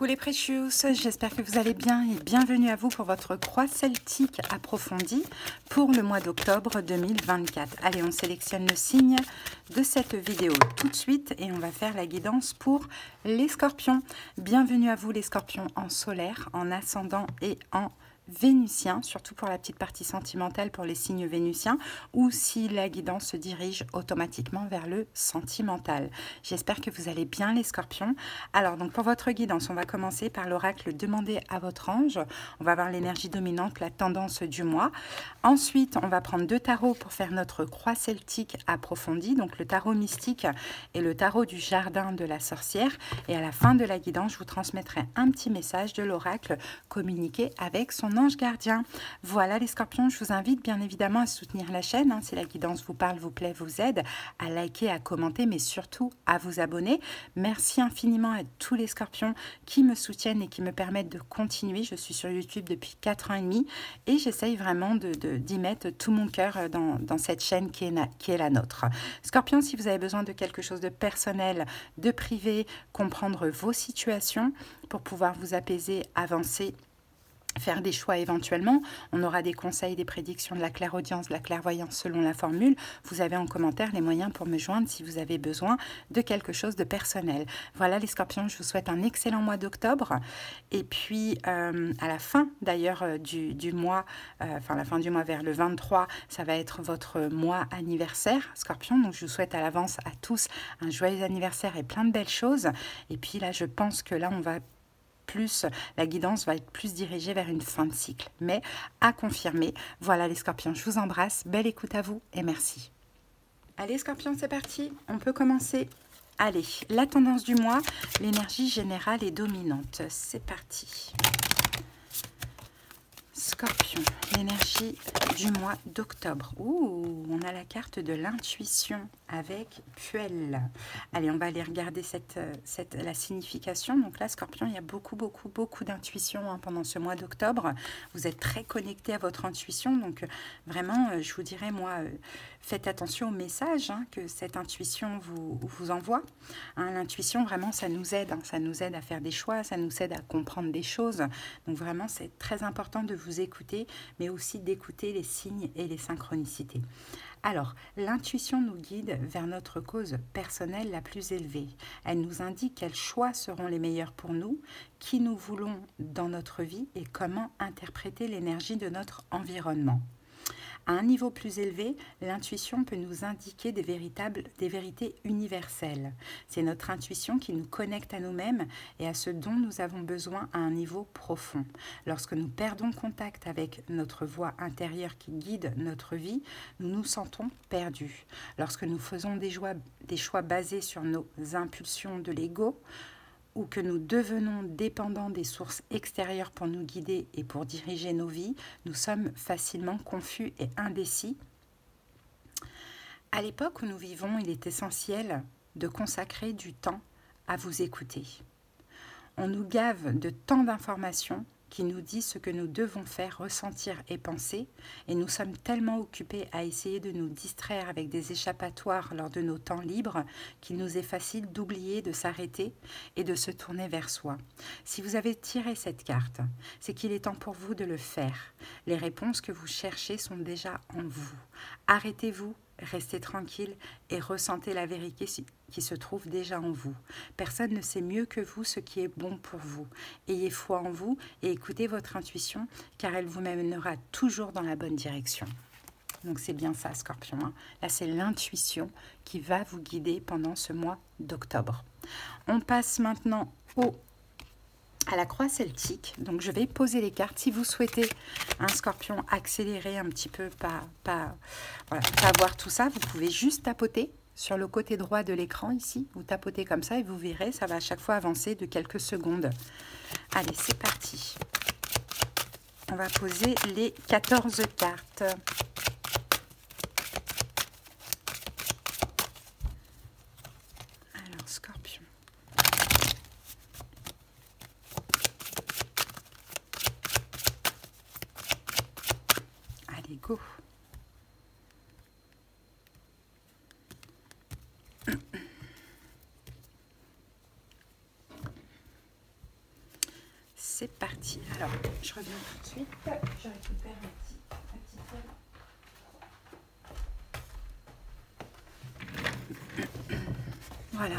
Coucou les Precious, j'espère que vous allez bien et bienvenue à vous pour votre croix celtique approfondie pour le mois d'octobre 2024. Allez, on sélectionne le signe de cette vidéo tout de suite et on va faire la guidance pour les scorpions. Bienvenue à vous les scorpions en solaire, en ascendant et en vénusien, surtout pour la petite partie sentimentale pour les signes vénusiens ou si la guidance se dirige automatiquement vers le sentimental. J'espère que vous allez bien les scorpions. Alors donc pour votre guidance, on va commencer par l'oracle demandé à votre ange. On va voir l'énergie dominante, la tendance du mois. Ensuite, on va prendre deux tarots pour faire notre croix celtique approfondie, donc le tarot mystique et le tarot du jardin de la sorcière. Et à la fin de la guidance, je vous transmettrai un petit message de l'oracle communiqué avec son ange gardien. Voilà les scorpions, je vous invite bien évidemment à soutenir la chaîne, si la guidance vous parle, vous plaît, vous aide, à liker, à commenter, mais surtout à vous abonner. Merci infiniment à tous les scorpions qui me soutiennent et qui me permettent de continuer. Je suis sur YouTube depuis 4 ans et demi et j'essaye vraiment d'y mettre tout mon cœur dans cette chaîne qui est la nôtre. Scorpion, si vous avez besoin de quelque chose de personnel, de privé, comprendre vos situations pour pouvoir vous apaiser, avancer, faire des choix éventuellement, on aura des conseils, des prédictions, de la clairaudience, de la clairvoyance selon la formule. Vous avez en commentaire les moyens pour me joindre si vous avez besoin de quelque chose de personnel. Voilà les scorpions, je vous souhaite un excellent mois d'octobre. Et puis à la fin d'ailleurs du mois, enfin la fin du mois vers le 23, ça va être votre mois anniversaire, scorpion. Donc je vous souhaite à l'avance à tous un joyeux anniversaire et plein de belles choses. Et puis là, je pense que là, la guidance va être plus dirigée vers une fin de cycle, mais à confirmer. Voilà les scorpions, je vous embrasse, belle écoute à vous et merci. Allez scorpions, c'est parti, on peut commencer. Allez, la tendance du mois, l'énergie générale est dominante, c'est parti. Scorpion, l'énergie du mois d'octobre. Ouh, on a la carte de l'intuition avec Puel. Allez, on va aller regarder la signification. Donc là, Scorpion, il y a beaucoup d'intuition pendant ce mois d'octobre. Vous êtes très connecté à votre intuition. Donc vraiment, je vous dirais, moi, faites attention aux messages que cette intuition vous envoie. L'intuition, vraiment, ça nous aide. Ça nous aide à faire des choix, ça nous aide à comprendre des choses. Donc vraiment, c'est très important de vous écouter, mais aussi d'écouter les signes et les synchronicités. Alors, l'intuition nous guide vers notre cause personnelle la plus élevée. Elle nous indique quels choix seront les meilleurs pour nous, qui nous voulons dans notre vie et comment interpréter l'énergie de notre environnement. À un niveau plus élevé, l'intuition peut nous indiquer des vérités universelles. C'est notre intuition qui nous connecte à nous-mêmes et à ce dont nous avons besoin à un niveau profond. Lorsque nous perdons contact avec notre voix intérieure qui guide notre vie, nous nous sentons perdus. Lorsque nous faisons des choix basés sur nos impulsions de l'ego, ou que nous devenons dépendants des sources extérieures pour nous guider et pour diriger nos vies, nous sommes facilement confus et indécis. À l'époque où nous vivons, il est essentiel de consacrer du temps à vous écouter. On nous gave de tant d'informations qui nous dit ce que nous devons faire, ressentir et penser, et nous sommes tellement occupés à essayer de nous distraire avec des échappatoires lors de nos temps libres qu'il nous est facile d'oublier de s'arrêter et de se tourner vers soi. Si vous avez tiré cette carte, c'est qu'il est temps pour vous de le faire. Les réponses que vous cherchez sont déjà en vous. Arrêtez-vous, restez tranquille et ressentez la vérité qui se trouve déjà en vous. Personne ne sait mieux que vous ce qui est bon pour vous. Ayez foi en vous et écoutez votre intuition car elle vous mènera toujours dans la bonne direction. Donc c'est bien ça, Scorpion. Là, c'est l'intuition qui va vous guider pendant ce mois d'octobre. On passe maintenant à la croix celtique. Donc je vais poser les cartes. Si vous souhaitez un scorpion accéléré un petit peu, pas voir tout ça, vous pouvez juste tapoter sur le côté droit de l'écran ici. Vous tapotez comme ça et vous verrez, ça va à chaque fois avancer de quelques secondes. Allez, c'est parti. On va poser les 14 cartes. Alors, Scorpion. Allez, go. c'est parti. Alors, je reviens tout de suite. Je récupère ma petite table. Voilà.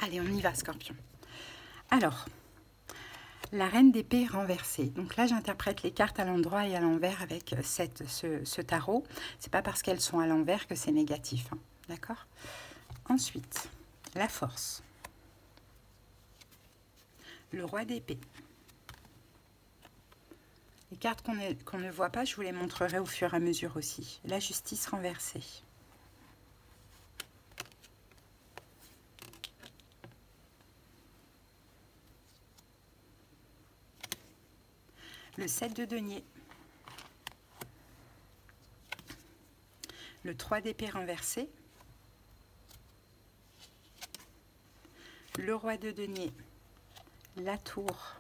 Allez, on y va, Scorpion. Alors, la reine d'épée renversée. Donc là, j'interprète les cartes à l'endroit et à l'envers avec ce tarot. C'est pas parce qu'elles sont à l'envers que c'est négatif. Hein. D'accord? Ensuite, la force. Le roi d'épée. Les cartes qu'on ne voit pas, je vous les montrerai au fur et à mesure aussi. La justice renversée. Le 7 de denier, le 3 d'épée renversé, le roi de denier, la tour,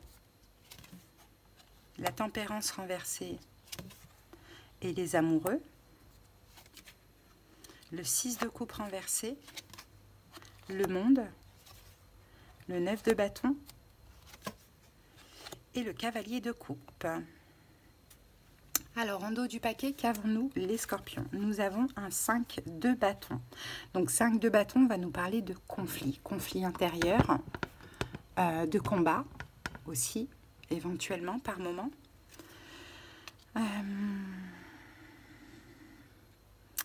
la tempérance renversée et les amoureux, le 6 de coupe renversé, le monde, le 9 de bâton, et le cavalier de coupe. Alors, en dos du paquet, qu'avons-nous les scorpions? Nous avons un 5 de bâton. Donc, 5 de bâton va nous parler de conflit. Conflit intérieur, de combat aussi, éventuellement, par moment.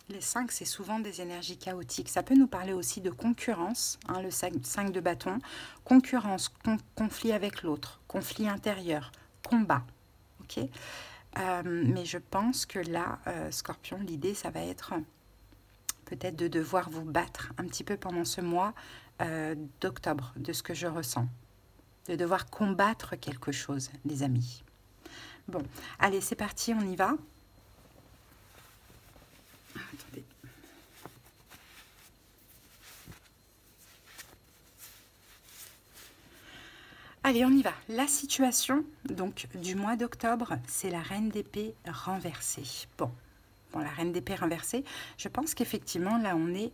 Les 5, c'est souvent des énergies chaotiques. Ça peut nous parler aussi de concurrence, hein, le 5 de bâton. Concurrence, conflit avec l'autre, conflit intérieur, combat. Ok, mais je pense que là, Scorpion, l'idée, ça va être peut-être de devoir vous battre un petit peu pendant ce mois d'octobre, de ce que je ressens. De devoir combattre quelque chose, les amis. Bon, allez, c'est parti, on y va. Attendez. Allez, on y va. La situation donc du mois d'octobre, c'est la reine d'épée renversée. Bon, la reine d'épée renversée, je pense qu'effectivement, là, on est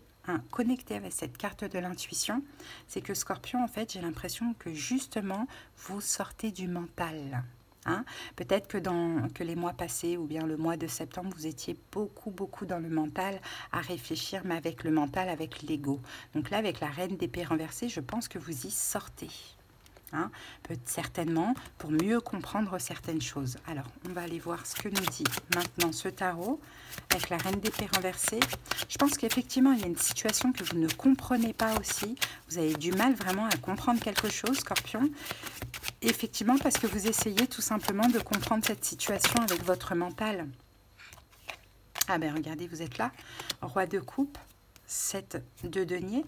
connecté avec cette carte de l'intuition. C'est que Scorpion, en fait, j'ai l'impression que justement, vous sortez du mental. Hein? Peut-être que les mois passés ou bien le mois de septembre, vous étiez beaucoup dans le mental à réfléchir, mais avec le mental, avec l'ego. Donc là, avec la reine d'épée renversée, je pense que vous y sortez. Hein? Certainement pour mieux comprendre certaines choses. Alors, on va aller voir ce que nous dit maintenant ce tarot avec la reine d'épée renversée. Je pense qu'effectivement, il y a une situation que vous ne comprenez pas aussi. Vous avez du mal vraiment à comprendre quelque chose, Scorpion. Effectivement, parce que vous essayez tout simplement de comprendre cette situation avec votre mental. Ah ben regardez, vous êtes là. Roi de coupe, 7 de denier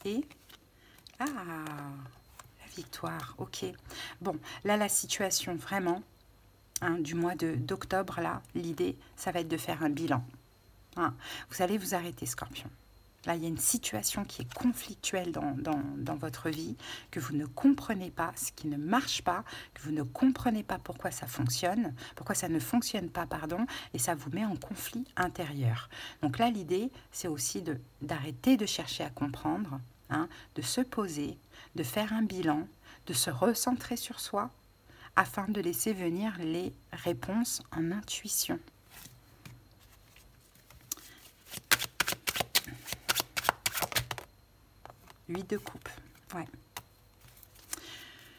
et... Ah, la victoire, ok. Bon, là, la situation vraiment, hein, du mois d'octobre, là, l'idée, ça va être de faire un bilan. Hein, vous allez vous arrêter, Scorpion. Là, il y a une situation qui est conflictuelle dans votre vie, que vous ne comprenez pas, ce qui ne marche pas, que vous ne comprenez pas pourquoi ça fonctionne, pourquoi ça ne fonctionne pas, pardon, et ça vous met en conflit intérieur. Donc là, l'idée, c'est aussi d'arrêter de chercher à comprendre, hein, de se poser, de faire un bilan, de se recentrer sur soi, afin de laisser venir les réponses en intuition. 8 de coupe, ouais.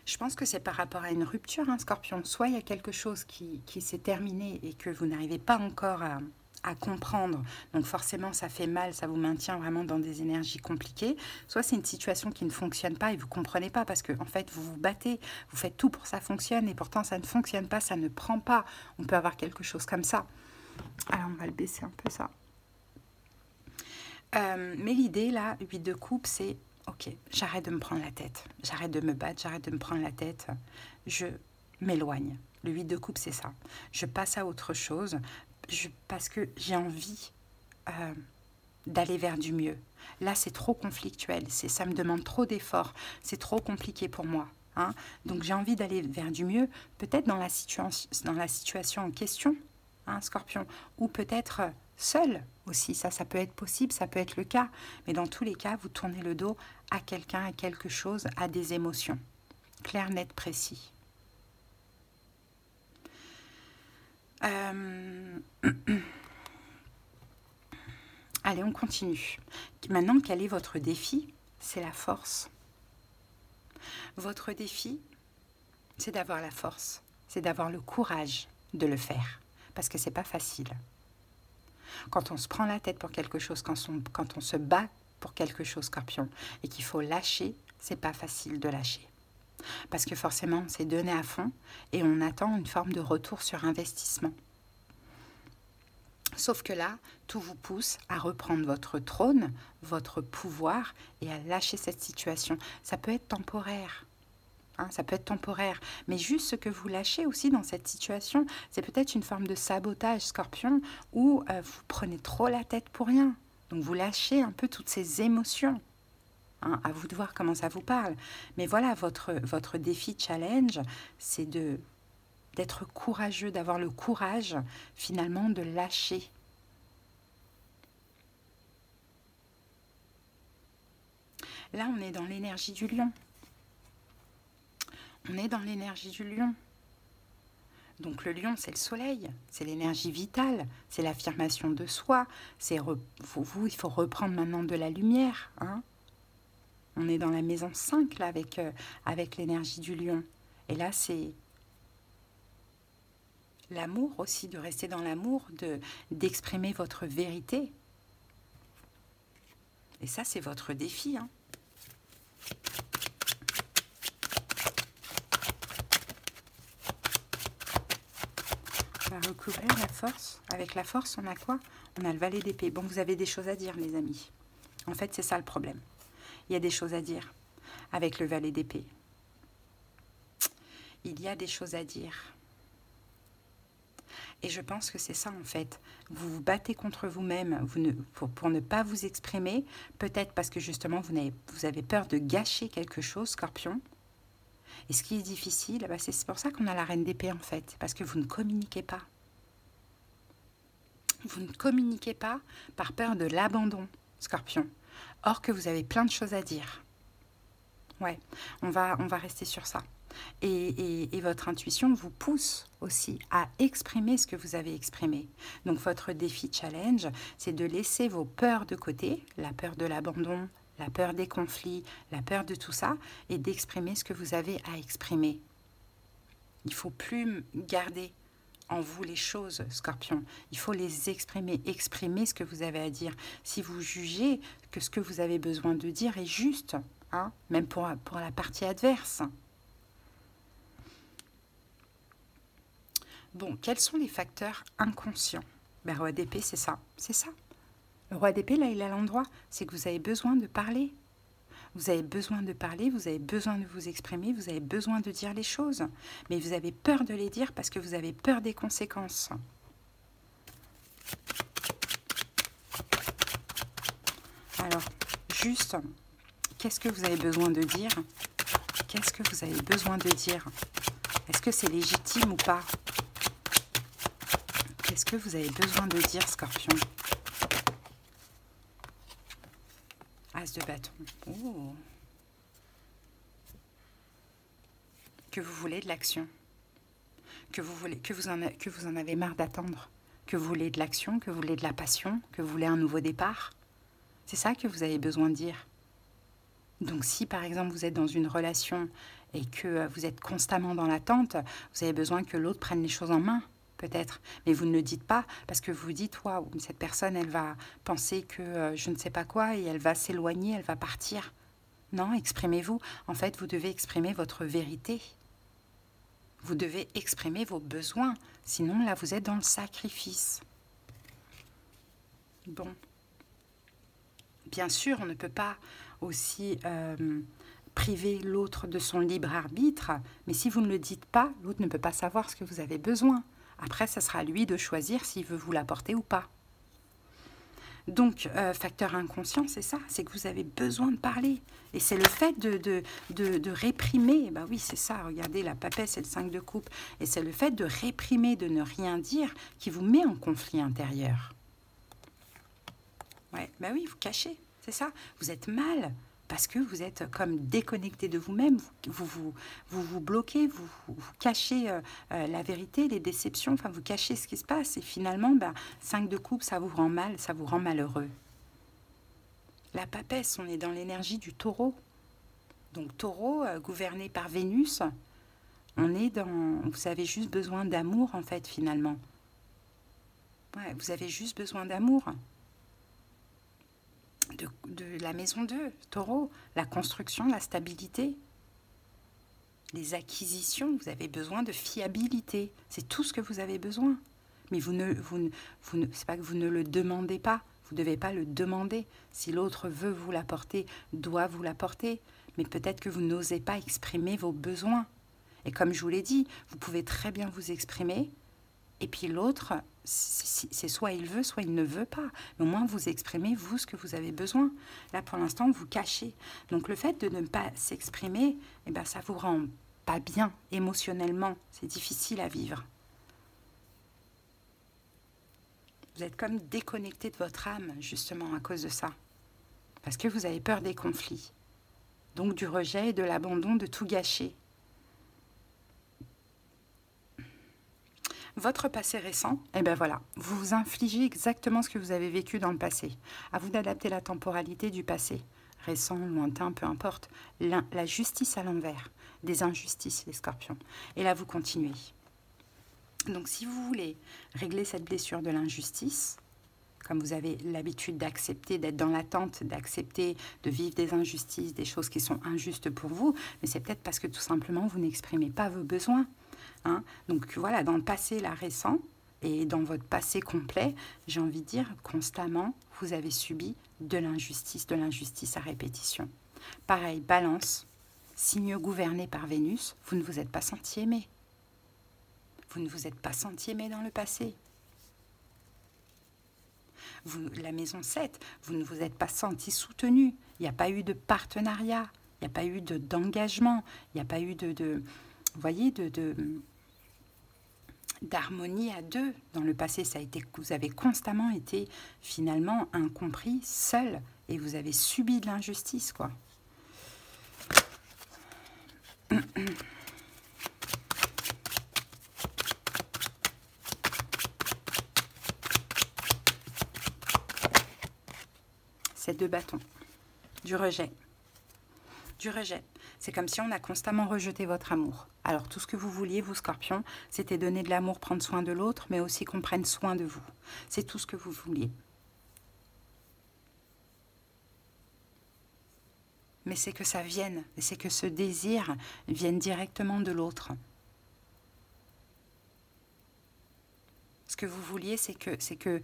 Je pense que c'est par rapport à une rupture, hein, Scorpion. Soit il y a quelque chose qui s'est terminé et que vous n'arrivez pas encore à comprendre. Donc forcément, ça fait mal, ça vous maintient vraiment dans des énergies compliquées. Soit c'est une situation qui ne fonctionne pas et vous ne comprenez pas parce que en fait, vous vous battez, vous faites tout pour que ça fonctionne et pourtant ça ne fonctionne pas, ça ne prend pas. On peut avoir quelque chose comme ça. Alors, on va le baisser un peu, ça. Mais l'idée, là, 8 de coupe, c'est... Ok, j'arrête de me prendre la tête, j'arrête de me battre, j'arrête de me prendre la tête, je m'éloigne. Le 8 de coupe, c'est ça. Je passe à autre chose parce que j'ai envie d'aller vers du mieux. Là, c'est trop conflictuel, ça me demande trop d'efforts, c'est trop compliqué pour moi. Hein? Donc, j'ai envie d'aller vers du mieux, peut-être dans la situation en question, hein, Scorpion, ou peut-être seul aussi. Ça peut être possible, ça peut être le cas. Mais dans tous les cas, vous tournez le dos à quelqu'un, à quelque chose, à des émotions. Clair, net, précis. Allez, on continue. Maintenant, quel est votre défi? C'est la force. Votre défi, c'est d'avoir la force. C'est d'avoir le courage de le faire. Parce que c'est pas facile. Quand on se prend la tête pour quelque chose, quand on se bat pour quelque chose, Scorpion, et qu'il faut lâcher, c'est pas facile de lâcher. Parce que forcément, on s'est donné à fond et on attend une forme de retour sur investissement. Sauf que là, tout vous pousse à reprendre votre trône, votre pouvoir et à lâcher cette situation. Ça peut être temporaire. Ça peut être temporaire. Mais juste ce que vous lâchez aussi dans cette situation, c'est peut-être une forme de sabotage, Scorpion, où vous prenez trop la tête pour rien. Donc vous lâchez un peu toutes ces émotions. À vous de voir comment ça vous parle. Mais voilà, votre défi challenge, c'est d'être courageux, d'avoir le courage finalement de lâcher. Là, on est dans l'énergie du lion. On est dans l'énergie du lion. Donc le lion, c'est le soleil, c'est l'énergie vitale, c'est l'affirmation de soi. Il faut reprendre maintenant de la lumière. On est dans la maison 5 là, avec l'énergie du lion. Et là, c'est l'amour aussi, de rester dans l'amour, d'exprimer votre vérité. Et ça, c'est votre défi. On va recouvrir la force. Avec la force, on a quoi? On a le valet d'épée. Bon, vous avez des choses à dire, les amis. En fait, c'est ça le problème. Il y a des choses à dire avec le valet d'épée. Il y a des choses à dire. Et je pense que c'est ça en fait. Vous vous battez contre vous-même pour ne pas vous exprimer. Peut-être parce que justement vous avez peur de gâcher quelque chose, Scorpion. Et ce qui est difficile, c'est pour ça qu'on a la reine d'épée en fait. Parce que vous ne communiquez pas. Vous ne communiquez pas par peur de l'abandon, Scorpion. Or que vous avez plein de choses à dire. Ouais, on va rester sur ça. Et votre intuition vous pousse aussi à exprimer ce que vous avez exprimé. Donc votre défi challenge, c'est de laisser vos peurs de côté, la peur de l'abandon, la peur des conflits, la peur de tout ça, et d'exprimer ce que vous avez à exprimer. Il ne faut plus garder en vous les choses, Scorpion. Il faut les exprimer, exprimer ce que vous avez à dire. Si vous jugez que ce que vous avez besoin de dire est juste, même pour la partie adverse. Bon, quels sont les facteurs inconscients? Le roi d'épée, c'est ça, c'est ça. Le roi d'épée, là, il est à l'endroit, c'est que vous avez besoin de parler. Vous avez besoin de parler, vous avez besoin de vous exprimer, vous avez besoin de dire les choses. Mais vous avez peur de les dire parce que vous avez peur des conséquences. Alors, juste, qu'est-ce que vous avez besoin de dire? Qu'est-ce que vous avez besoin de dire? Est-ce que c'est légitime ou pas? Qu'est-ce que vous avez besoin de dire, Scorpion? As de bâton. Oh. Que vous voulez de l'action. Que vous en avez marre d'attendre. Que vous voulez de l'action, que vous voulez de la passion, que vous voulez un nouveau départ. C'est ça que vous avez besoin de dire. Donc si par exemple vous êtes dans une relation et que vous êtes constamment dans l'attente, vous avez besoin que l'autre prenne les choses en main. Peut-être, mais vous ne le dites pas parce que vous dites, waouh, cette personne, elle va penser que je ne sais pas quoi et elle va s'éloigner, elle va partir. Non, exprimez-vous. En fait, vous devez exprimer votre vérité. Vous devez exprimer vos besoins. Sinon, là, vous êtes dans le sacrifice. Bon. Bien sûr, on ne peut pas aussi priver l'autre de son libre arbitre, mais si vous ne le dites pas, l'autre ne peut pas savoir ce que vous avez besoin. Après, ça sera à lui de choisir s'il veut vous l'apporter ou pas. Donc, facteur inconscient, c'est ça, c'est que vous avez besoin de parler. Et c'est le fait de réprimer, bah oui, c'est ça, regardez, la papesse, c'est le 5 de coupe. Et c'est le fait de réprimer, de ne rien dire, qui vous met en conflit intérieur. Ouais, bah oui, vous cachez, c'est ça. Vous êtes mal parce que vous êtes comme déconnecté de vous-même, vous bloquez, vous cachez la vérité, les déceptions, enfin vous cachez ce qui se passe. Et finalement, 5 de coupe, ça vous rend mal, ça vous rend malheureux. La papesse, on est dans l'énergie du taureau. Donc taureau, gouverné par Vénus, on est dans... Vous avez juste besoin d'amour, en fait, finalement. Ouais, vous avez juste besoin d'amour. De la maison 2, taureau, la construction, la stabilité, les acquisitions, vous avez besoin de fiabilité. C'est tout ce que vous avez besoin. Mais c'est pas que vous ne le demandez pas. Vous ne devez pas le demander. Si l'autre veut vous l'apporter, doit vous l'apporter. Mais peut-être que vous n'osez pas exprimer vos besoins. Et comme je vous l'ai dit, vous pouvez très bien vous exprimer. Et puis l'autre, c'est soit il veut, soit il ne veut pas. Mais au moins, vous exprimez, vous, ce que vous avez besoin. Là, pour l'instant, vous cachez. Donc, le fait de ne pas s'exprimer, eh ben, ça vous rend pas bien émotionnellement. C'est difficile à vivre. Vous êtes comme déconnecté de votre âme, justement, à cause de ça. Parce que vous avez peur des conflits. Donc, du rejet et de l'abandon, de tout gâcher. Votre passé récent, eh bien voilà, vous vous infligez exactement ce que vous avez vécu dans le passé. À vous d'adapter la temporalité du passé, récent, lointain, peu importe. La justice à l'envers, des injustices, les scorpions. Et là, vous continuez. Donc, si vous voulez régler cette blessure de l'injustice, comme vous avez l'habitude d'accepter, d'être dans l'attente, d'accepter de vivre des injustices, des choses qui sont injustes pour vous, mais c'est peut-être parce que tout simplement, vous n'exprimez pas vos besoins. Hein. Donc voilà, dans le passé, là, récent, et dans votre passé complet, j'ai envie de dire, constamment, vous avez subi de l'injustice à répétition. Pareil, Balance, signe gouverné par Vénus, vous ne vous êtes pas senti aimé. Vous ne vous êtes pas senti aimé dans le passé. La maison 7, vous ne vous êtes pas senti soutenu. Il n'y a pas eu de partenariat, il n'y a pas eu d'engagement, il n'y a pas eu vous voyez, d'harmonie à deux. Dans le passé, ça a été, vous avez constamment été finalement incompris, seul, et vous avez subi de l'injustice, quoi. C'est 2 bâtons. Du rejet. Du rejet. C'est comme si on a constamment rejeté votre amour. Alors, tout ce que vous vouliez, vous, Scorpion, c'était donner de l'amour, prendre soin de l'autre, mais aussi qu'on prenne soin de vous. C'est tout ce que vous vouliez. Mais c'est que ça vienne, c'est que ce désir vienne directement de l'autre. Ce que vous vouliez, c'est que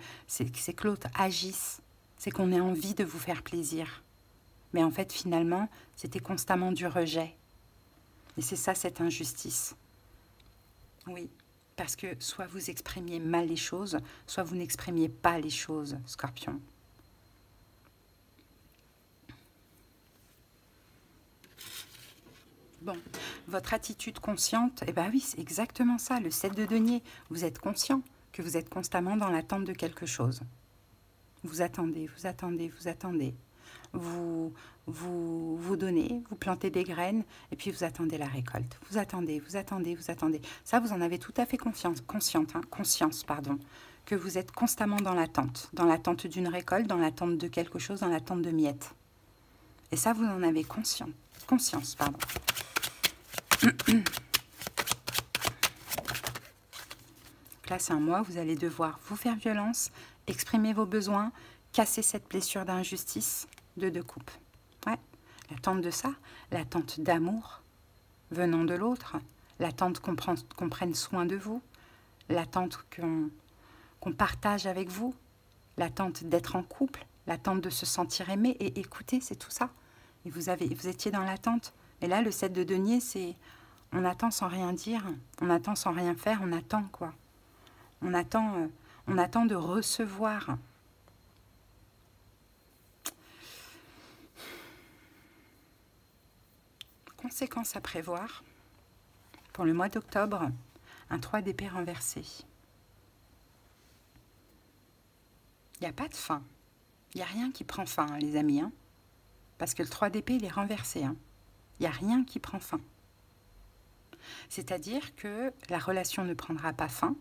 l'autre agisse, c'est qu'on ait envie de vous faire plaisir. Mais en fait, finalement, c'était constamment du rejet. Et c'est ça, cette injustice. Oui, parce que soit vous exprimiez mal les choses, soit vous n'exprimiez pas les choses, Scorpion. Bon, votre attitude consciente, eh bien oui, c'est exactement ça, le 7 de denier. Vous êtes conscient que vous êtes constamment dans l'attente de quelque chose. Vous attendez, vous attendez, vous attendez. Vous donnez, vous plantez des graines, et puis vous attendez la récolte. Vous attendez, vous attendez, vous attendez. Ça, vous en avez tout à fait conscience, que vous êtes constamment dans l'attente d'une récolte, dans l'attente de quelque chose, dans l'attente de miettes. Et ça, vous en avez conscience. Là, c'est un mois, vous allez devoir vous faire violence, exprimer vos besoins, casser cette blessure d'injustice de 2 coupes. Ouais, l'attente de ça, l'attente d'amour venant de l'autre, l'attente qu'on prenne soin de vous, l'attente qu'on partage avec vous, l'attente d'être en couple, l'attente de se sentir aimé et écouter, c'est tout ça. Et vous étiez dans l'attente. Et là, le 7 de denier, c'est on attend sans rien dire, on attend sans rien faire, on attend quoi. On attend de recevoir. Conséquences à prévoir pour le mois d'octobre, un 3 d'épée renversé. Il n'y a pas de fin. Il n'y a rien qui prend fin, hein, les amis. Hein, parce que le 3 d'épée, il est renversé. Hein. Il n'y a rien qui prend fin. C'est-à-dire que la relation ne prendra pas fin.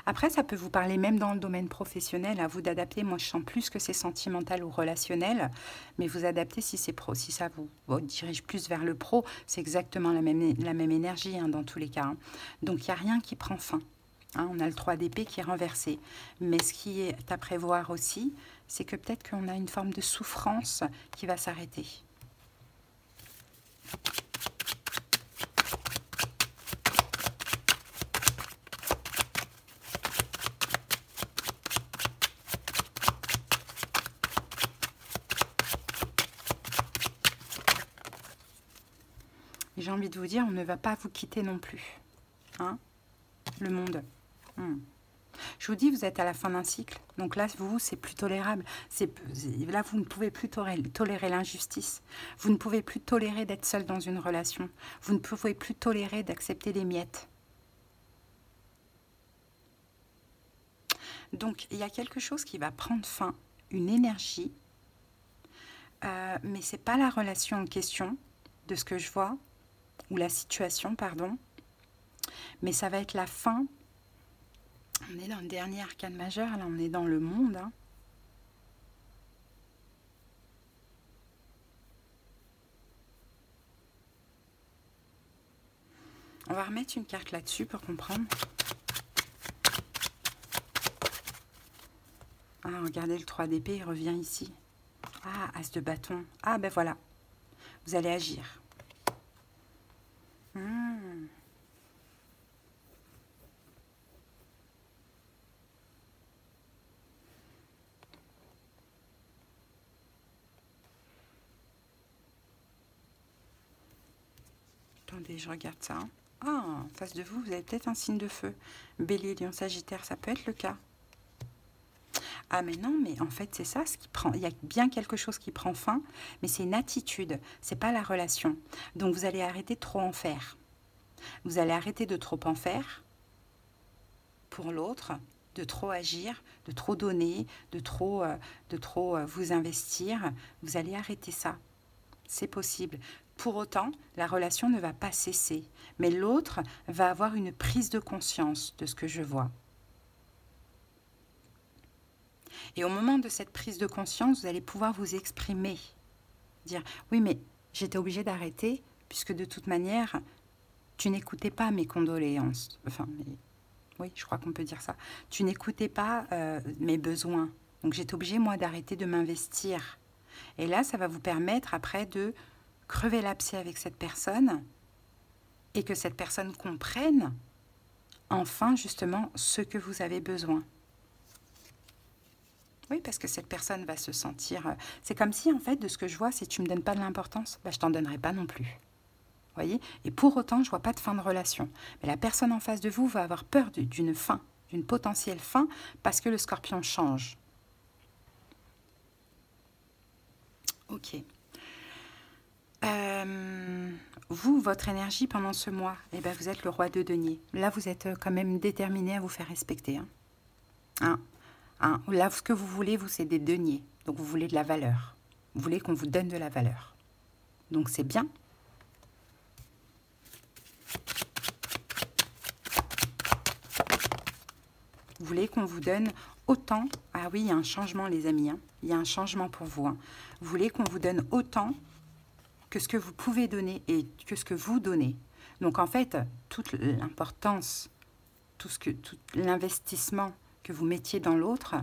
Après, ça peut vous parler même dans le domaine professionnel, à vous d'adapter. Moi, je sens plus que c'est sentimental ou relationnel, mais vous adaptez si c'est pro. Si ça vous dirige plus vers le pro, c'est exactement la même énergie hein, dans tous les cas. Hein. Donc, il n'y a rien qui prend fin. Hein, on a le 3 d'épée qui est renversé. Mais ce qui est à prévoir aussi, c'est que peut-être qu'on a une forme de souffrance qui va s'arrêter. J'ai envie de vous dire, on ne va pas vous quitter non plus. Hein, le monde. Je vous dis, vous êtes à la fin d'un cycle. Donc là, vous, c'est plus tolérable. Là, vous ne pouvez plus tolérer l'injustice. Vous ne pouvez plus tolérer d'être seul dans une relation. Vous ne pouvez plus tolérer d'accepter des miettes. Donc, il y a quelque chose qui va prendre fin, une énergie. Mais ce n'est pas la relation en question, de ce que je vois, ou la situation, pardon. Mais ça va être la fin. On est dans le dernier arcane majeur, là on est dans le monde. Hein. On va remettre une carte là-dessus pour comprendre. Ah, regardez le 3 d'épée, il revient ici. Ah, as de bâton. Ah, ben voilà. Vous allez agir. Attendez, je regarde ça. Ah, en face de vous, vous avez peut-être un signe de feu. Bélier, Lion, Sagittaire, ça peut être le cas. Ah mais non, mais en fait c'est ça ce qui prend. Il y a bien quelque chose qui prend fin, mais c'est une attitude, c'est pas la relation. Donc vous allez arrêter de trop en faire. Vous allez arrêter de trop en faire pour l'autre, de trop agir, de trop donner, de trop vous investir. Vous allez arrêter ça. C'est possible. Pour autant, la relation ne va pas cesser, mais l'autre va avoir une prise de conscience de ce que je vois. Et au moment de cette prise de conscience, vous allez pouvoir vous exprimer. Dire, oui, mais j'étais obligée d'arrêter, puisque de toute manière, tu n'écoutais pas mes condoléances. Enfin, oui, je crois qu'on peut dire ça. Tu n'écoutais pas mes besoins. Donc j'étais obligée, moi, d'arrêter de m'investir. Et là, ça va vous permettre, après, de crever l'abcès avec cette personne et que cette personne comprenne, enfin, justement, ce que vous avez besoin. Oui, parce que cette personne va se sentir... C'est comme si, en fait, de ce que je vois, si tu ne me donnes pas de l'importance, bah, je t'en donnerai pas non plus. Vous voyez? Et pour autant, je ne vois pas de fin de relation. Mais la personne en face de vous va avoir peur d'une fin, d'une potentielle fin, parce que le scorpion change. Ok. Vous, votre énergie pendant ce mois, eh ben, vous êtes le roi de denier. Là, vous êtes quand même déterminé à vous faire respecter. Là, ce que vous voulez, vous, c'est des deniers. Donc, vous voulez de la valeur. Vous voulez qu'on vous donne de la valeur. Donc, c'est bien. Vous voulez qu'on vous donne autant. Ah oui, il y a un changement, les amis. Hein. Il y a un changement pour vous. Hein. Vous voulez qu'on vous donne autant que ce que vous pouvez donner et que ce que vous donnez. Donc, en fait, toute l'importance, tout l'investissement que vous mettiez dans l'autre,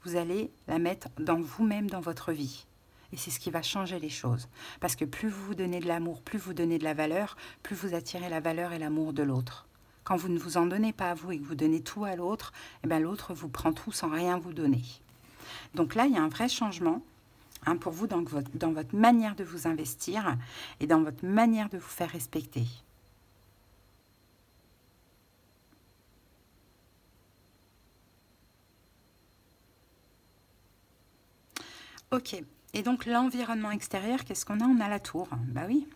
vous allez la mettre dans vous-même, dans votre vie. Et c'est ce qui va changer les choses. Parce que plus vous vous donnez de l'amour, plus vous donnez de la valeur, plus vous attirez la valeur et l'amour de l'autre. Quand vous ne vous en donnez pas à vous et que vous donnez tout à l'autre, eh bien l'autre vous prend tout sans rien vous donner. Donc là, il y a un vrai changement hein, pour vous dans votre manière de vous investir et dans votre manière de vous faire respecter. Ok, et donc l'environnement extérieur, qu'est-ce qu'on a? On a la tour. Bah oui,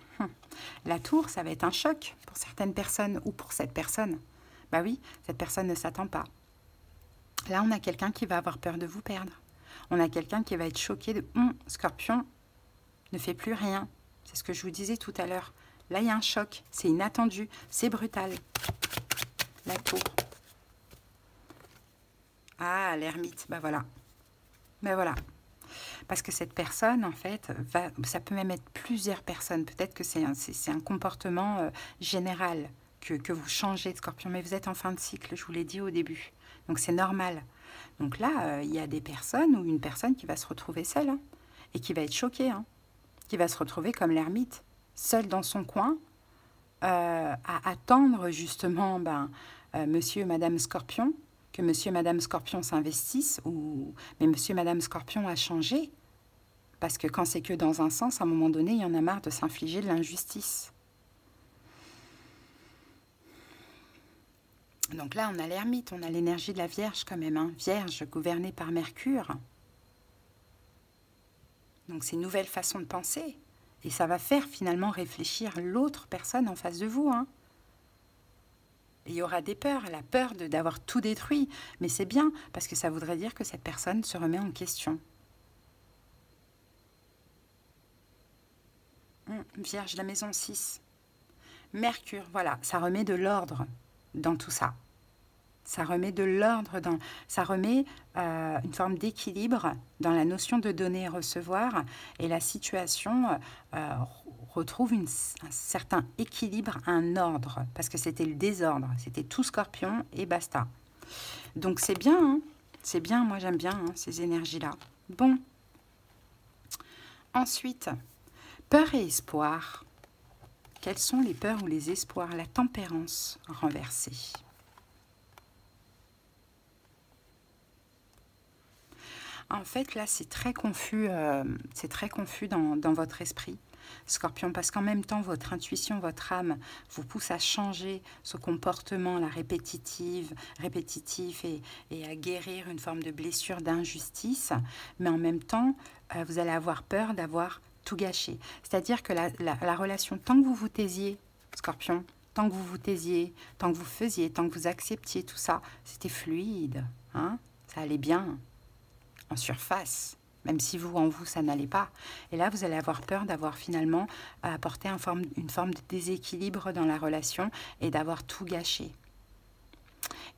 la tour, ça va être un choc pour certaines personnes ou pour cette personne. Bah oui, cette personne ne s'attend pas. Là, on a quelqu'un qui va avoir peur de vous perdre. On a quelqu'un qui va être choqué de Scorpion ne fait plus rien. C'est ce que je vous disais tout à l'heure. Là, il y a un choc. C'est inattendu. C'est brutal. La tour. Ah, l'ermite. Ben voilà. Ben voilà. Parce que cette personne, en fait, ça peut même être plusieurs personnes. Peut-être que c'est un comportement général que vous changez de Scorpion. Mais vous êtes en fin de cycle, je vous l'ai dit au début. Donc, c'est normal. Donc là, il y a des personnes ou une personne qui va se retrouver seule hein, et qui va être choquée. Hein, qui va se retrouver comme l'ermite, seule dans son coin, à attendre justement monsieur et madame Scorpion, que monsieur et madame Scorpion s'investissent, mais monsieur et madame Scorpion a changé, parce que quand c'est que dans un sens, à un moment donné, il y en a marre de s'infliger de l'injustice. Donc là, on a l'ermite, on a l'énergie de la Vierge quand même, hein. Vierge gouvernée par Mercure. Donc c'est une nouvelle façon de penser. Et ça va faire finalement réfléchir l'autre personne en face de vous, hein. Il y aura des peurs, la peur d'avoir tout détruit. Mais c'est bien, parce que ça voudrait dire que cette personne se remet en question. Vierge, la maison 6. Mercure, voilà, ça remet de l'ordre dans tout ça. Ça remet de l'ordre, ça remet une forme d'équilibre dans la notion de donner et recevoir. Et la situation retrouve un certain équilibre, un ordre. Parce que c'était le désordre, c'était tout Scorpion et basta. Donc c'est bien, hein, c'est bien, moi j'aime bien hein, ces énergies-là. Bon. Ensuite, peur et espoir. Quelles sont les peurs ou les espoirs? La tempérance renversée. En fait, là, c'est très confus dans votre esprit, Scorpion, parce qu'en même temps, votre intuition, votre âme vous pousse à changer ce comportement, la répétitif et à guérir une forme de blessure d'injustice, mais en même temps, vous allez avoir peur d'avoir tout gâché. C'est-à-dire que la relation, tant que vous vous taisiez, Scorpion, tant que vous vous taisiez, tant que vous faisiez, tant que vous acceptiez tout ça, c'était fluide, hein, ça allait bien. En surface, même si vous, en vous, ça n'allait pas. Et là, vous allez avoir peur d'avoir finalement apporté une forme de déséquilibre dans la relation et d'avoir tout gâché.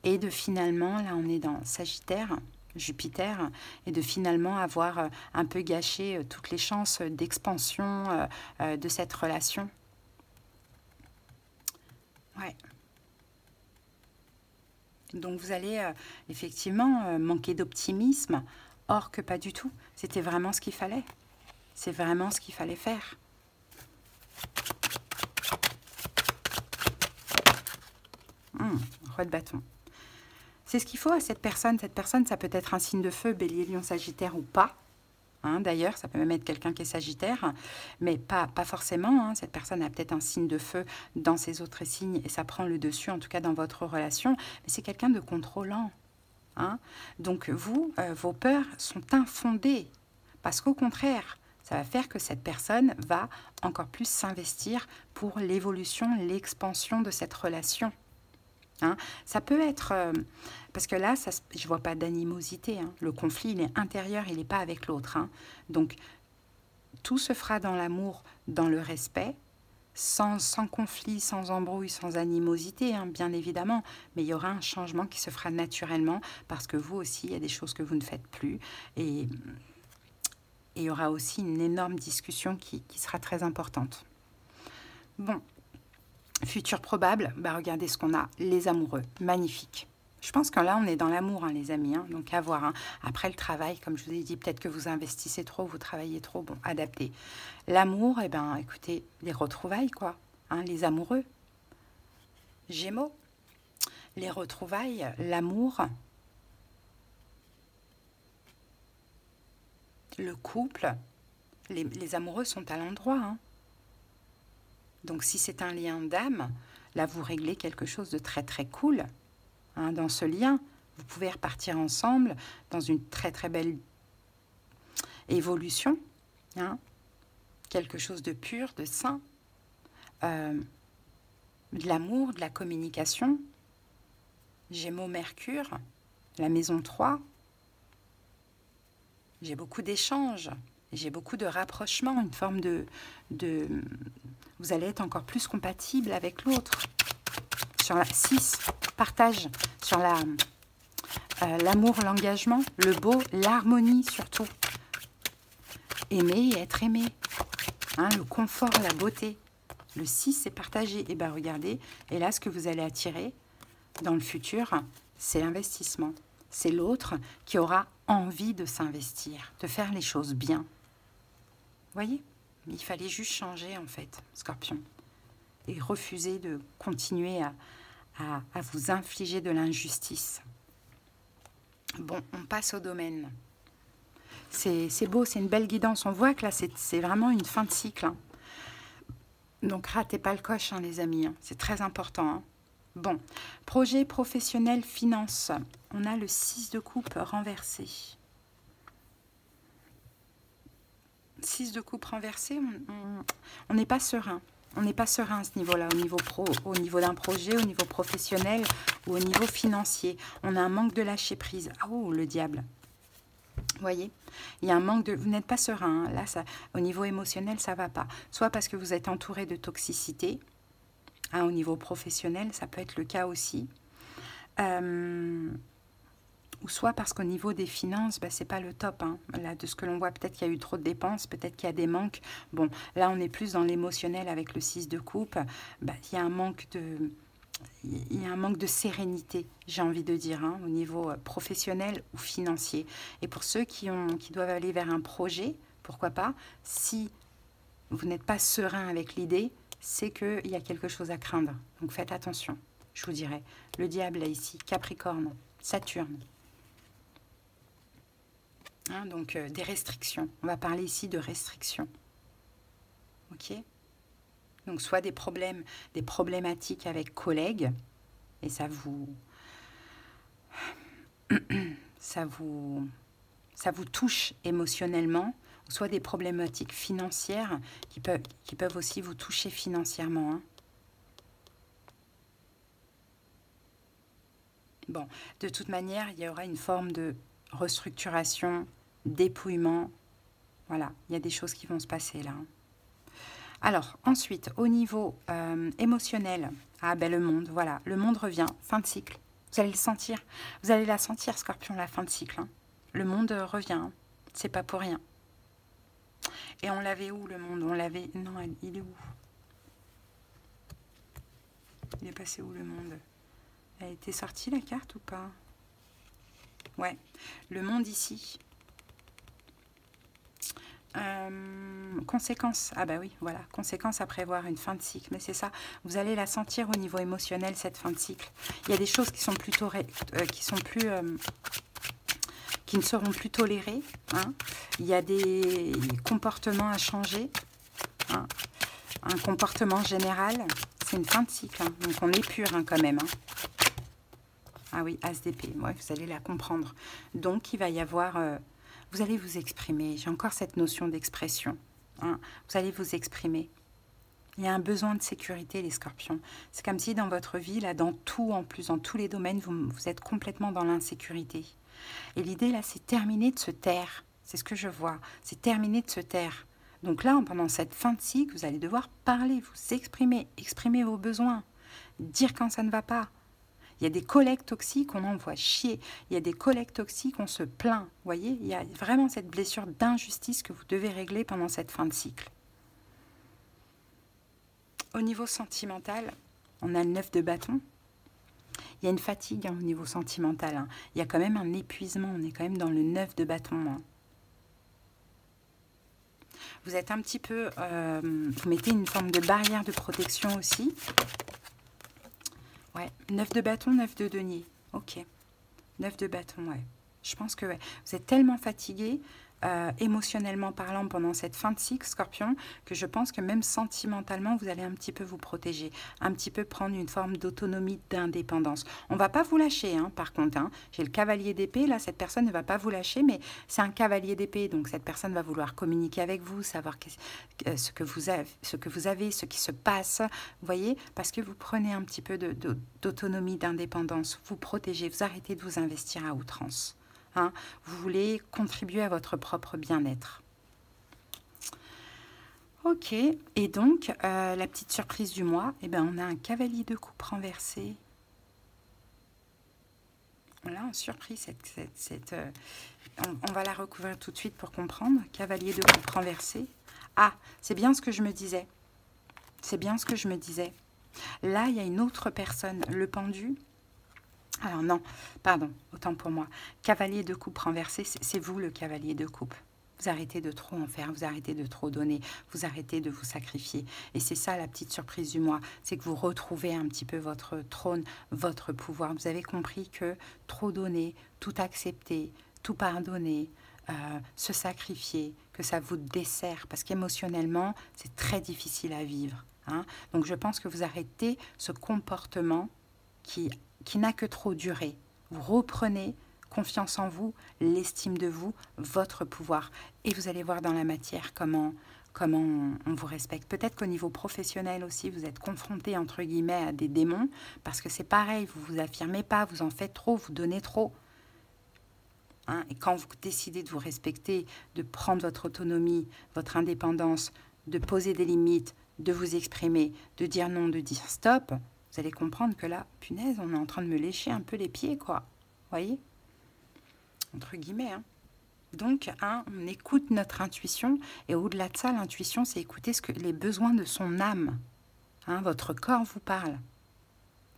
Et de finalement, là on est dans Sagittaire, Jupiter, et de finalement avoir un peu gâché toutes les chances d'expansion de cette relation. Ouais. Donc vous allez effectivement manquer d'optimisme. Or que pas du tout, c'était vraiment ce qu'il fallait. C'est vraiment ce qu'il fallait faire. Roi de bâton. C'est ce qu'il faut à cette personne. Cette personne, ça peut être un signe de feu, Bélier, Lion, Sagittaire ou pas. Hein, d'ailleurs, ça peut même être quelqu'un qui est Sagittaire, mais pas forcément. Hein. Cette personne a peut-être un signe de feu dans ses autres signes et ça prend le dessus, en tout cas dans votre relation. Mais c'est quelqu'un de contrôlant. Hein. Donc vous, vos peurs sont infondées, parce qu'au contraire, ça va faire que cette personne va encore plus s'investir pour l'évolution, l'expansion de cette relation. Hein. Ça peut être, parce que là, je ne vois pas d'animosité, hein. Le conflit, il est intérieur, il n'est pas avec l'autre. Hein. Donc, tout se fera dans l'amour, dans le respect, sans conflit, sans embrouille, sans animosité, hein, bien évidemment, mais il y aura un changement qui se fera naturellement, parce que vous aussi, il y a des choses que vous ne faites plus, et il y aura aussi une énorme discussion qui sera très importante. Bon, futur probable, bah regardez ce qu'on a, les amoureux, magnifique. Je pense que là, on est dans l'amour, hein, les amis, hein, donc à voir. Hein. Après le travail, comme je vous ai dit, peut-être que vous investissez trop, vous travaillez trop, bon, adaptez. L'amour, eh ben, écoutez, les retrouvailles, quoi, hein, les amoureux. Gémeaux, les retrouvailles, l'amour, le couple, les amoureux sont à l'endroit. Hein. Donc, si c'est un lien d'âme, là, vous réglez quelque chose de très, très cool. Hein, dans ce lien, vous pouvez repartir ensemble dans une très très belle évolution, hein, quelque chose de pur, de sain, de l'amour, de la communication. Gémeaux, Mercure, la maison 3. j'ai beaucoup d'échanges, j'ai beaucoup de rapprochements, une forme de... Vous allez être encore plus compatible avec l'autre. Sur la 6, partage, sur l'amour, l'engagement, le beau, l'harmonie surtout. Aimer et être aimé. Hein, le confort, la beauté. Le 6, c'est partager. Et bien regardez, et là ce que vous allez attirer dans le futur, c'est l'investissement. C'est l'autre qui aura envie de s'investir, de faire les choses bien. Vous voyez? Il fallait juste changer en fait, Scorpion. Et refuser de continuer à vous infliger de l'injustice. Bon, on passe au domaine. C'est beau, c'est une belle guidance. On voit que là, c'est vraiment une fin de cycle. Hein. Donc, ratez pas le coche, hein, les amis. Hein. C'est très important. Hein. Bon, projet professionnel, finance. On a le 6 de coupe renversé. 6 de coupe renversé, on n'est pas serein. On n'est pas serein à ce niveau-là, au niveau pro, au niveau d'un projet, au niveau professionnel ou au niveau financier. On a un manque de lâcher prise. Oh, le diable. Vous voyez, il y a un manque de... Vous n'êtes pas serein. Hein. Là, ça, au niveau émotionnel, ça ne va pas. Soit parce que vous êtes entouré de toxicité. Hein, au niveau professionnel, ça peut être le cas aussi. Ou soit parce qu'au niveau des finances, bah, ce n'est pas le top. Hein. Là, de ce que l'on voit, peut-être qu'il y a eu trop de dépenses, peut-être qu'il y a des manques. Bon, là, on est plus dans l'émotionnel avec le 6 de coupe. Bah, il y a un manque de sérénité, j'ai envie de dire, hein, au niveau professionnel ou financier. Et pour ceux qui doivent aller vers un projet, pourquoi pas, si vous n'êtes pas serein avec l'idée, c'est qu'il y a quelque chose à craindre. Donc faites attention, je vous dirais. Le diable, là, ici, Capricorne, Saturne. Hein, donc des restrictions. On va parler ici de restrictions. Ok ? Donc soit des problèmes, des problématiques avec collègues, et ça vous touche émotionnellement, soit des problématiques financières qui peuvent aussi vous toucher financièrement. Hein. Bon, de toute manière, il y aura une forme de restructuration, dépouillement. Voilà, il y a des choses qui vont se passer là. Alors, ensuite, au niveau émotionnel, ah ben le monde, voilà, le monde revient, fin de cycle. Vous allez le sentir, vous allez la sentir, Scorpion, la fin de cycle. Hein. Le monde revient, hein. C'est pas pour rien. Et on l'avait où, le monde? On l'avait... Non, il est où? Il est passé où, le monde? Elle était sortie, la carte, ou pas? Ouais, le monde ici. Conséquence, ah bah oui, voilà, conséquence à prévoir, une fin de cycle, mais c'est ça, vous allez la sentir au niveau émotionnel, cette fin de cycle. Il y a des choses qui sont plutôt, qui ne seront plus tolérées, hein. Il y a des comportements à changer, hein. Un comportement général, c'est une fin de cycle, hein. Donc on épure hein, quand même. Hein. Ah oui, As d'épée, ouais, vous allez la comprendre. Donc il va y avoir... vous allez vous exprimer. J'ai encore cette notion d'expression. Hein. Vous allez vous exprimer. Il y a un besoin de sécurité, les scorpions. C'est comme si dans votre vie, là, dans tout en plus, dans tous les domaines, vous êtes complètement dans l'insécurité. Et l'idée, là, c'est terminer de se taire. C'est ce que je vois. C'est terminer de se taire. Donc là, pendant cette fin de cycle, vous allez devoir parler, vous exprimer, exprimer vos besoins, dire quand ça ne va pas. Il y a des collègues toxiques, on envoie chier. Il y a des collègues toxiques, on se plaint. Vous voyez, il y a vraiment cette blessure d'injustice que vous devez régler pendant cette fin de cycle. Au niveau sentimental, on a le 9 de bâton. Il y a une fatigue hein, au niveau sentimental. Hein. Il y a quand même un épuisement. On est quand même dans le 9 de bâton. Hein. Vous êtes un petit peu... vous mettez une forme de barrière de protection aussi. Ouais, 9 de bâton, 9 de denier. Ok. 9 de bâton, ouais. Je pense que ouais. Vous êtes tellement fatigué, émotionnellement parlant, pendant cette fin de cycle, Scorpion, que je pense que même sentimentalement, vous allez un petit peu vous protéger, un petit peu prendre une forme d'autonomie, d'indépendance. On ne va pas vous lâcher, hein, par contre. Hein. J'ai le cavalier d'épée, là, cette personne ne va pas vous lâcher, mais c'est un cavalier d'épée, donc cette personne va vouloir communiquer avec vous, savoir ce que vous avez, ce qui se passe, vous voyez, parce que vous prenez un petit peu d'autonomie, d'indépendance, vous protégez, vous arrêtez de vous investir à outrance. hein. Vous voulez contribuer à votre propre bien-être. Ok, et donc, la petite surprise du mois, eh ben, on a un cavalier de coupe renversé. Là, en surprise, on va la recouvrir tout de suite pour comprendre. Cavalier de coupe renversé. Ah, c'est bien ce que je me disais. C'est bien ce que je me disais. Là, il y a une autre personne. Le pendu. Alors non, pardon, autant pour moi. Cavalier de coupe renversé, c'est vous le cavalier de coupe. Vous arrêtez de trop en faire, vous arrêtez de trop donner, vous arrêtez de vous sacrifier. Et c'est ça la petite surprise du mois, c'est que vous retrouvez un petit peu votre trône, votre pouvoir. Vous avez compris que trop donner, tout accepter, tout pardonner, se sacrifier, que ça vous dessert, parce qu'émotionnellement, c'est très difficile à vivre. Hein. Donc je pense que vous arrêtez ce comportement qui n'a que trop duré. Vous reprenez confiance en vous, l'estime de vous, votre pouvoir. Et vous allez voir dans la matière comment on vous respecte. Peut-être qu'au niveau professionnel aussi, vous êtes confronté, entre guillemets, à des démons, parce que c'est pareil, vous ne vous affirmez pas, vous en faites trop, vous donnez trop. Hein, et quand vous décidez de vous respecter, de prendre votre autonomie, votre indépendance, de poser des limites, de vous exprimer, de dire non, de dire stop, vous allez comprendre que là, punaise, on est en train de me lécher un peu les pieds, quoi. Voyez ? Entre guillemets, hein. Donc, hein, on écoute notre intuition, et au-delà de ça, l'intuition, c'est écouter les besoins de son âme. Hein, votre corps vous parle,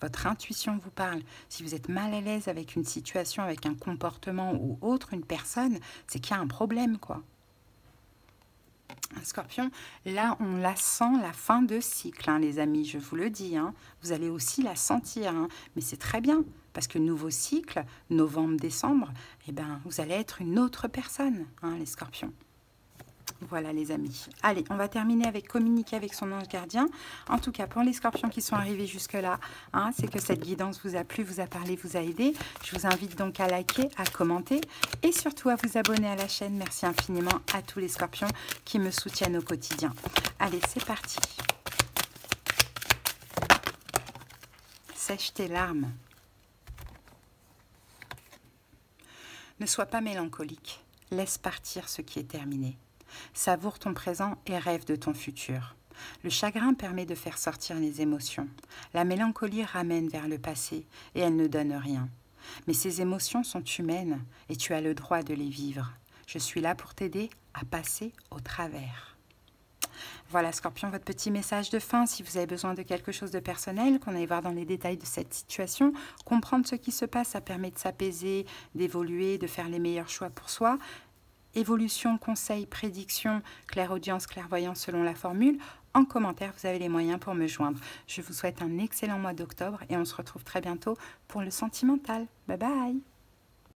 votre intuition vous parle. Si vous êtes mal à l'aise avec une situation, avec un comportement ou autre, une personne, c'est qu'il y a un problème, quoi. Un Scorpion, là, on la sent, la fin de cycle, hein, les amis, je vous le dis. Hein. Vous allez aussi la sentir, hein, mais c'est très bien, parce que nouveau cycle, novembre-décembre, eh ben, vous allez être une autre personne, hein, les Scorpions. Voilà les amis. Allez, on va terminer avec communiquer avec son ange gardien. En tout cas, pour les Scorpions qui sont arrivés jusque-là, hein, c'est que cette guidance vous a plu, vous a parlé, vous a aidé. Je vous invite donc à liker, à commenter et surtout à vous abonner à la chaîne. Merci infiniment à tous les Scorpions qui me soutiennent au quotidien. Allez, c'est parti. Sèche tes larmes. Ne sois pas mélancolique. Laisse partir ce qui est terminé. Savoure ton présent et rêve de ton futur. Le chagrin permet de faire sortir les émotions. La mélancolie ramène vers le passé et elle ne donne rien. Mais ces émotions sont humaines et tu as le droit de les vivre. Je suis là pour t'aider à passer au travers. Voilà Scorpion, votre petit message de fin. Si vous avez besoin de quelque chose de personnel, qu'on aille voir dans les détails de cette situation, comprendre ce qui se passe, ça permet de s'apaiser, d'évoluer, de faire les meilleurs choix pour soi. Évolution, conseil, prédiction, clairaudience, clairvoyance selon la formule. En commentaire, vous avez les moyens pour me joindre. Je vous souhaite un excellent mois d'octobre et on se retrouve très bientôt pour le sentimental. Bye bye!